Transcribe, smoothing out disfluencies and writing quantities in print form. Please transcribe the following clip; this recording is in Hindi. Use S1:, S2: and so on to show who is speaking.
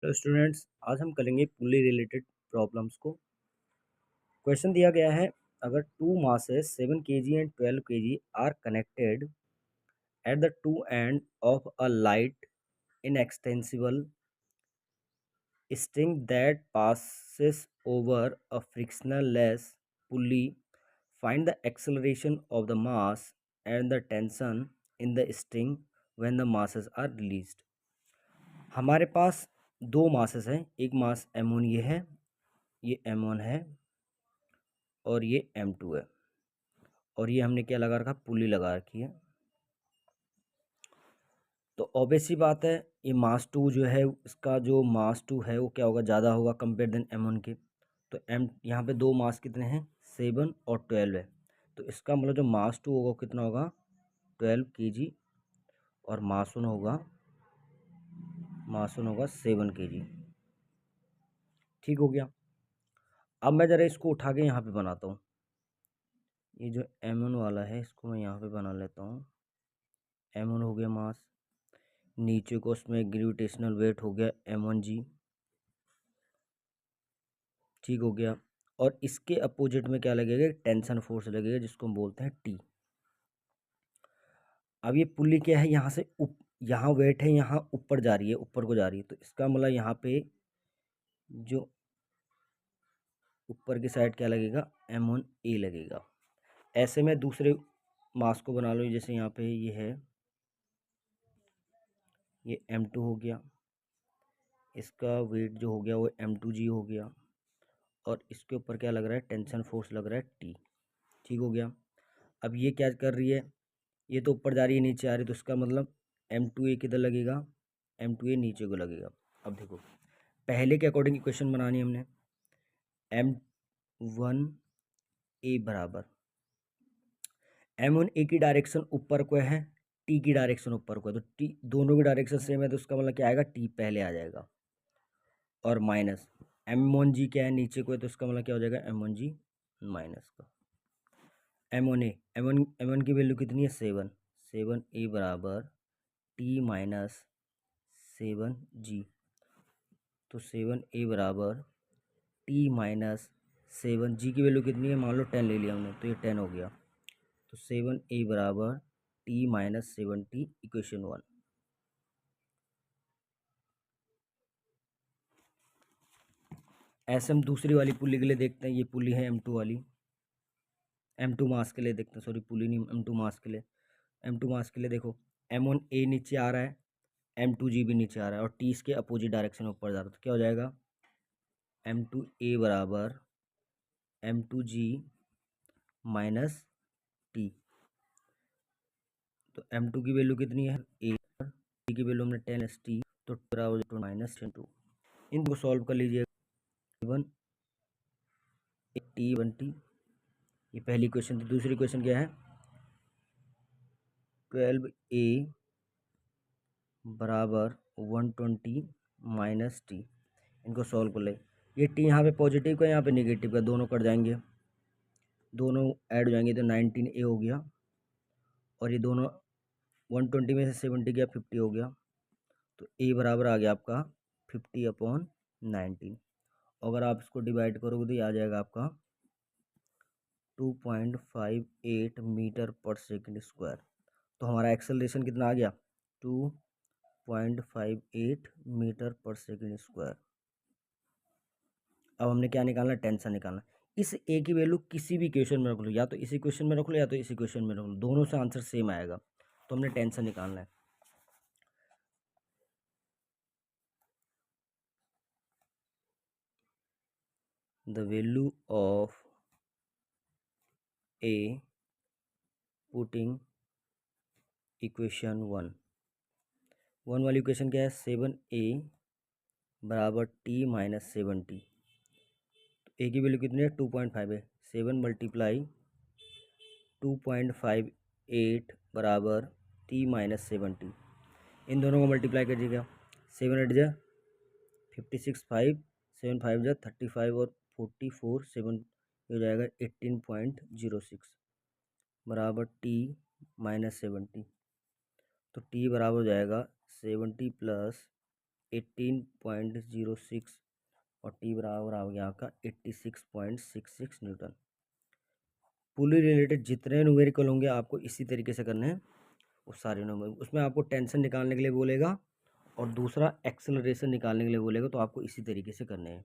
S1: तो स्टूडेंट्स आज हम करेंगे पुली रिलेटेड प्रॉब्लम्स को। क्वेश्चन दिया गया है, अगर two masses 7 kg and 12 kg are connected at the two end of a light inextensible string that passes over a frictionless pulley, find the acceleration of the mass and the tension in the string when the masses are released। हमारे पास दो मासेस हैं, एक मास M1 ये है, ये M1 है और ये M2 है, और ये हमने क्या लगा रखा, पुली लगा रखी है। तो ऑब्वियस सी बात है, ये मास 2 जो है, इसका जो मास 2 है वो क्या होगा, ज़्यादा होगा कंपेयर देन M1 के। तो यहाँ पे दो मास कितने हैं, 7 और 12 है। तो इसका मतलब जो मास 2 होगा कितना होगा, 12 kg, और मास 1 होगा 7 kg। ठीक हो गया। अब मैं ज़रा इसको उठा के यहाँ पे बनाता हूँ। ये जो M1 वाला है इसको मैं यहाँ पे बना लेता हूँ। M1 हो गया मास, नीचे को उसमें ग्रेविटेशनल वेट हो गया M1g। ठीक हो गया। और इसके अपोजिट में क्या लगेगा, टेंशन फोर्स लगेगा जिसको हम बोलते हैं T। अब ये पुल्ली क्या है, यहाँ से यहाँ वेट है, यहाँ ऊपर जा रही है, ऊपर को जा रही है। तो इसका मतलब यहाँ पे जो ऊपर की साइड क्या लगेगा, M1a लगेगा। ऐसे में दूसरे मास को बना लो, जैसे यहाँ पे ये है, ये M2 हो गया, इसका वेट जो हो गया वो M2g हो गया, और इसके ऊपर क्या लग रहा है, टेंशन फोर्स लग रहा है T। ठीक हो गया। अब ये क्या कर रही है, ये तो ऊपर जा रही है, नीचे आ रही है, तो इसका मतलब M2a किधर लगेगा, M2a नीचे को लगेगा। अब देखो, पहले के अकॉर्डिंग इक्वेशन बनानी है हमने। M1a बराबर, M1a की डायरेक्शन ऊपर को है, T की डायरेक्शन ऊपर को है, तो T दोनों की डायरेक्शन सेम है, तो उसका मतलब क्या आएगा, T पहले आ जाएगा, और माइनस M1g क्या है, नीचे को है, तो इसका मतलब क्या हो जाएगा, M1g माइनस का M1 की वैल्यू कितनी है, 7 बराबर T माइनस 7g। तो 7 बराबर T माइनस 7g की वैल्यू कितनी है, मान लो 10 ले लिया हमने, तो ये 10 हो गया। तो 7 बराबर T माइनस 7t, इक्वेशन 1। ऐसे हम दूसरी वाली पुली के लिए देखते हैं। ये पुली है M2 वाली, M2 मास के लिए देखते हैं, सॉरी पुली नहीं, M2 मास के लिए। M2 मास के लिए देखो, M1a नीचे आ रहा है, M2g भी नीचे आ रहा है, और T इसके अपोजिट डायरेक्शन में ऊपर जा रहा है, तो क्या हो जाएगा, M2a बराबर M2g माइनस T। तो M2 की वैल्यू कितनी है, a, T की वैल्यू हमने 10 st, तो बराबर माइनस 2। इनको सॉल्व कर लीजिए, 1 T 1T। ये पहली क्वेश्चन थी। दूसरी क्वेश्चन क्या है, 12a बराबर 120 माइनस T। इनको सॉल्व कर ले। ये T यहाँ पे पॉजिटिव का, यहाँ पे नेगेटिव का, दोनों कट जाएंगे, दोनों ऐड हो जाएंगे, तो 19a हो गया, और ये दोनों 120 में से 70 गया, 50 हो गया। तो a बराबर आ गया आपका 50/19। अगर आप इसको डिवाइड करोगे तो ये आ जाएगा आपका 2.58 मीटर पर सेकंड स्क्वायर। तो हमारा एक्सेलरेशन कितना आ गया, 2.58 मीटर पर सेकंड स्क्वायर। अब हमने क्या निकालना, टेंशन निकालना। इस ए की वैल्यू किसी भी इक्वेशन में रख लो, या तो इस इक्वेशन में रख लो या तो इस इक्वेशन में रख लो, दोनों से आंसर सेम आएगा। तो हमने टेंशन निकालना है। The value of A putting equation 1 वाली इक्वेशन क्या है, 7a बराबर T माइनस 7T। ए की वैल्यू कितनी है, 2.5 है, 7 मल्टीप्लाई 2.58 बराबर T माइनस 7T। इन दोनों को मल्टीप्लाई करिएगा, 7 8 जा 56, 5 7 5 जा 35, और 44 7 हो जाएगा 18.06 बराबर T माइनस 70। तो T बराबर हो जाएगा 70 प्लस 18.06 और टी बराबर आ गया आपका 86.66 न्यूटन। पुली रिलेटेड जितने न्यूमेरिकल होंगे आपको इसी तरीके से करने हैं, वो सारे न्यूमेरिकल। उसमें आपको टेंशन निकालने के लिए बोलेगा और दूसरा एक्सेलरेशन निकालने के लिए बोलेगा, तो आपको इसी तरीके से करने हैं।